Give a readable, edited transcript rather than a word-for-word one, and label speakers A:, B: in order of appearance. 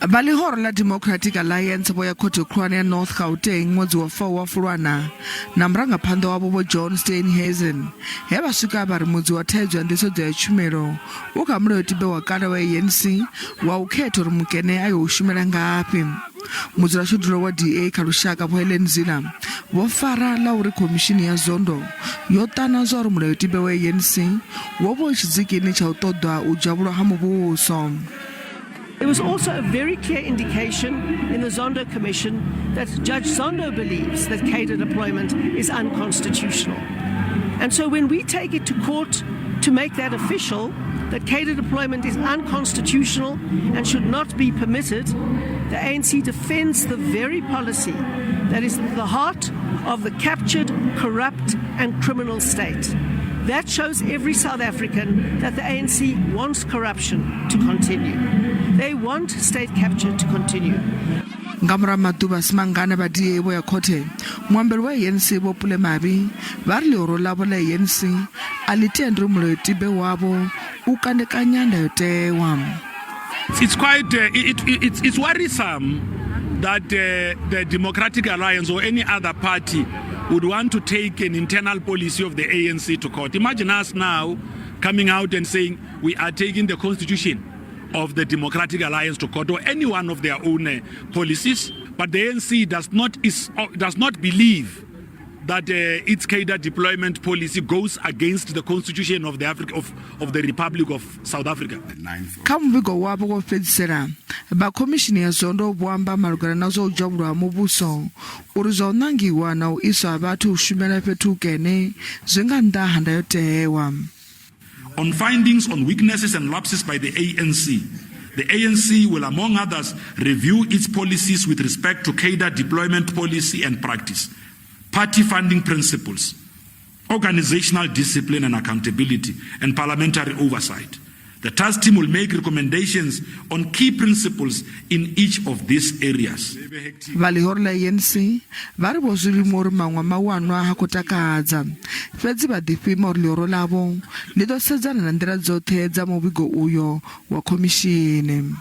A: Lihoro la Democratic Alliance vho ya khothe khulwane ya North Gauteng ṅwedzi wa 4 wa Fulwana na murangaphanḓa wavho vho John Steenhuisen he vha swika vha ri mudzi wa thaidzo ya nḓisedzo ya tshumelo u kha mulayotibe wa kale wa ANC wa u khetha uri mukene ayo u shumela ngafhi. Mudzulatshidulo wa DA kha lushaka vho Helen Zille vho fara la uri khomishini ya Zondo yo ṱana zwa uri mulayotibe wa ANC wo vho tshizikini tsha u ṱoḓwa u dzhavhulwa ha muvhuso.
B: There was also a very clear indication in the Zondo Commission that Judge Zondo believes that cadre deployment is unconstitutional. And so when we take it to court to make that official, that cadre deployment is unconstitutional and should not be permitted, the ANC defends the very policy that is at the heart of the captured, corrupt and criminal state. That shows every South African that the ANC wants corruption to continue. They want state capture to continue.
A: Ngamura maduba simangana ba DA bo ya khothe mwambeli wa ANC bo pule mabi ba ri lihoro lavo la ANC alitendri mulayotibe wavo u kanekanya ndayotewa.
C: It's quite it's worrisome that the Democratic Alliance or any other party would want to take an internal policy of the ANC to court. Imagine us now coming out and saying we are taking the constitution of the Democratic Alliance to court or any one of their own policies, but the ANC does not believe that its cadre deployment policy goes against the constitution of the Republic of South Africa.
A: Kamvigo wabo go fedzisela ba commission ya Zondo bwamba malugana na zwo dzhavhulwa muvhuso uri zwo nangiwa na u iswa vhathu u shumela fhethu kene zwinga nnḓa ha ndayotewa.
C: On findings on weaknesses and lapses by the ANC will, among others, review its policies with respect to cadre deployment policy and practice, party funding principles, organizational discipline and accountability, and parliamentary oversight. The task team will make recommendations on key principles in each of these areas.
A: Lihoro la ANC va ri vo zwilimo uri man'we mawanwa ha kutakadza fhedzi vha ḓifhima uri lihoro lavo ḽi ḓo sedzana na nḓila dzoṱhe dza muvhigo uyo wa khomishini.